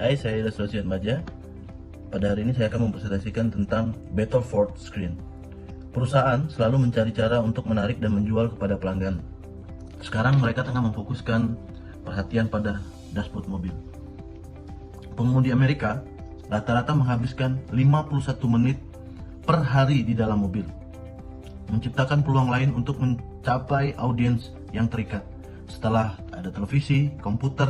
Hai, saya Ida Sosiat Maja. Pada hari ini saya akan mempresentasikan tentang Battle Ford Screen. Perusahaan selalu mencari cara untuk menarik dan menjual kepada pelanggan. Sekarang mereka tengah memfokuskan perhatian pada dashboard mobil. Pengemudi Amerika rata-rata menghabiskan 51 menit per hari di dalam mobil, menciptakan peluang lain untuk mencapai audiens yang terikat. Setelah ada televisi, komputer,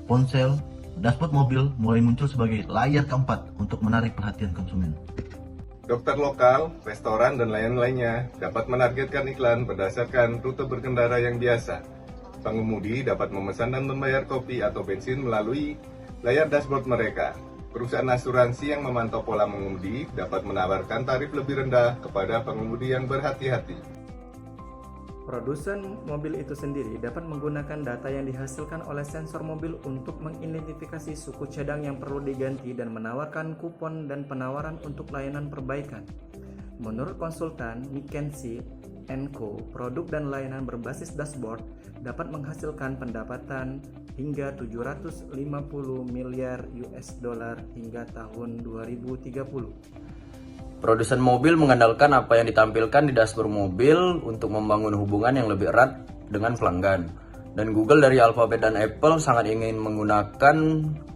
ponsel, dashboard mobil mulai muncul sebagai layar keempat untuk menarik perhatian konsumen. Dokter lokal, restoran, dan lain-lainnya dapat menargetkan iklan berdasarkan rute berkendara yang biasa. Pengemudi dapat memesan dan membayar kopi atau bensin melalui layar dashboard mereka. Perusahaan asuransi yang memantau pola mengemudi dapat menawarkan tarif lebih rendah kepada pengemudi yang berhati-hati. Produsen mobil itu sendiri dapat menggunakan data yang dihasilkan oleh sensor mobil untuk mengidentifikasi suku cadang yang perlu diganti dan menawarkan kupon dan penawaran untuk layanan perbaikan. Menurut konsultan McKinsey & Co, produk dan layanan berbasis dashboard dapat menghasilkan pendapatan hingga 750 miliar US dollar hingga tahun 2030. Produsen mobil mengandalkan apa yang ditampilkan di dashboard mobil untuk membangun hubungan yang lebih erat dengan pelanggan. Dan Google dari Alphabet dan Apple sangat ingin menggunakan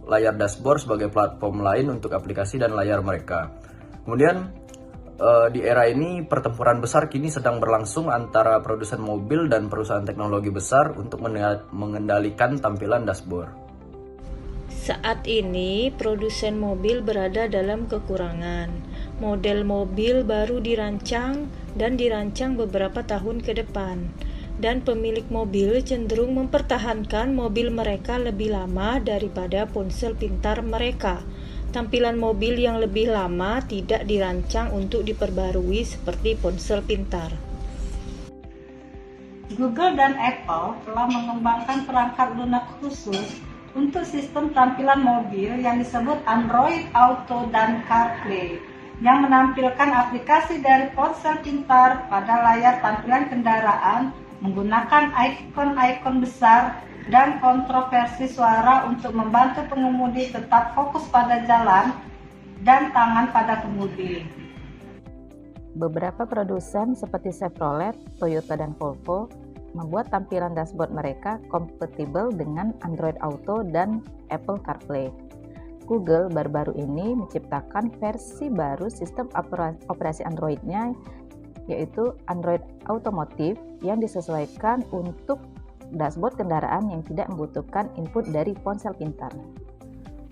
layar dashboard sebagai platform lain untuk aplikasi dan layar mereka. Kemudian di era ini pertempuran besar kini sedang berlangsung antara produsen mobil dan perusahaan teknologi besar untuk mengendalikan tampilan dashboard. Saat ini, produsen mobil berada dalam kekurangan. Model mobil baru dirancang beberapa tahun ke depan, dan pemilik mobil cenderung mempertahankan mobil mereka lebih lama daripada ponsel pintar mereka. Tampilan mobil yang lebih lama tidak dirancang untuk diperbarui seperti ponsel pintar. Google dan Apple telah mengembangkan perangkat lunak khusus untuk sistem tampilan mobil yang disebut Android Auto dan CarPlay, yang menampilkan aplikasi dari ponsel pintar pada layar tampilan kendaraan menggunakan ikon-ikon besar dan kontroversi suara untuk membantu pengemudi tetap fokus pada jalan dan tangan pada kemudi. Beberapa produsen seperti Chevrolet, Toyota, dan Volvo membuat tampilan dashboard mereka kompatibel dengan Android Auto dan Apple CarPlay. Google baru-baru ini menciptakan versi baru sistem operasi Android-nya, yaitu Android Automotive, yang disesuaikan untuk dashboard kendaraan yang tidak membutuhkan input dari ponsel pintar.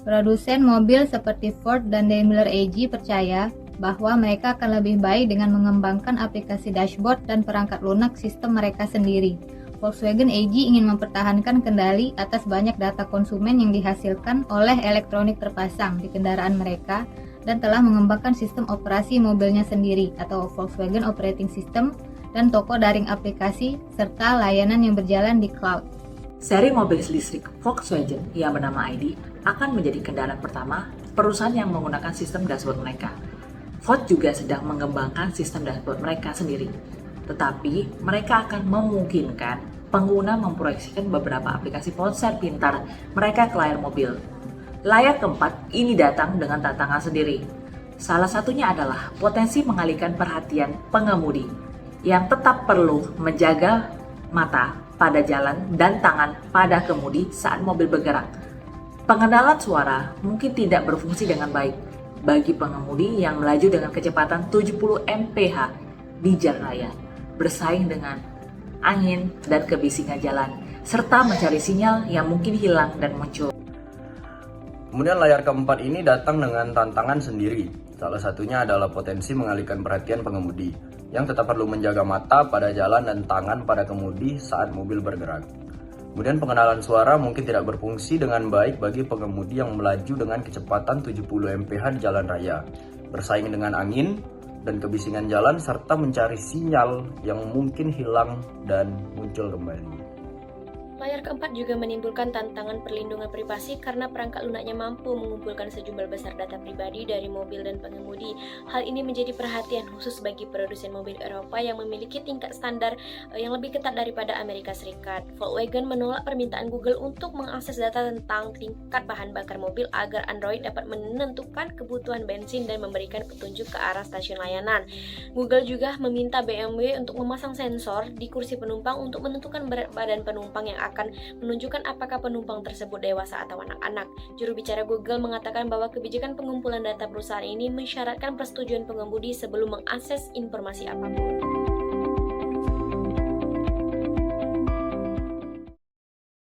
Produsen mobil seperti Ford dan Daimler AG percaya bahwa mereka akan lebih baik dengan mengembangkan aplikasi dashboard dan perangkat lunak sistem mereka sendiri. Volkswagen AG ingin mempertahankan kendali atas banyak data konsumen yang dihasilkan oleh elektronik terpasang di kendaraan mereka dan telah mengembangkan sistem operasi mobilnya sendiri atau Volkswagen Operating System dan toko daring aplikasi serta layanan yang berjalan di cloud. Seri mobil listrik Volkswagen yang bernama ID akan menjadi kendaraan pertama perusahaan yang menggunakan sistem dashboard mereka. Ford juga sedang mengembangkan sistem dashboard mereka sendiri, tetapi mereka akan memungkinkan pengguna memproyeksikan beberapa aplikasi ponsel pintar mereka ke layar mobil. Layar keempat ini datang dengan tantangan sendiri. Salah satunya adalah potensi mengalihkan perhatian pengemudi yang tetap perlu menjaga mata pada jalan dan tangan pada kemudi saat mobil bergerak. Pengenalan suara mungkin tidak berfungsi dengan baik bagi pengemudi yang melaju dengan kecepatan 70 mph di jalan raya, bersaing dengan angin dan kebisingan jalan, serta mencari sinyal yang mungkin hilang dan muncul. Kemudian layar keempat ini datang dengan tantangan sendiri. Salah satunya adalah potensi mengalihkan perhatian pengemudi, yang tetap perlu menjaga mata pada jalan dan tangan pada kemudi saat mobil bergerak. Kemudian pengenalan suara mungkin tidak berfungsi dengan baik bagi pengemudi yang melaju dengan kecepatan 70 mph di jalan raya, bersaing dengan angin dan kebisingan jalan, serta mencari sinyal yang mungkin hilang dan muncul kembali. Layar keempat juga menimbulkan tantangan perlindungan privasi karena perangkat lunaknya mampu mengumpulkan sejumlah besar data pribadi dari mobil dan pengemudi. Hal ini menjadi perhatian khusus bagi produsen mobil Eropa yang memiliki tingkat standar yang lebih ketat daripada Amerika Serikat. Volkswagen menolak permintaan Google untuk mengakses data tentang tingkat bahan bakar mobil agar Android dapat menentukan kebutuhan bensin dan memberikan petunjuk ke arah stasiun layanan. Google juga meminta BMW untuk memasang sensor di kursi penumpang untuk menentukan berat badan penumpang yang akan menunjukkan apakah penumpang tersebut dewasa atau anak-anak. Juru bicara Google mengatakan bahwa kebijakan pengumpulan data perusahaan ini mensyaratkan persetujuan pengemudi sebelum mengakses informasi apapun.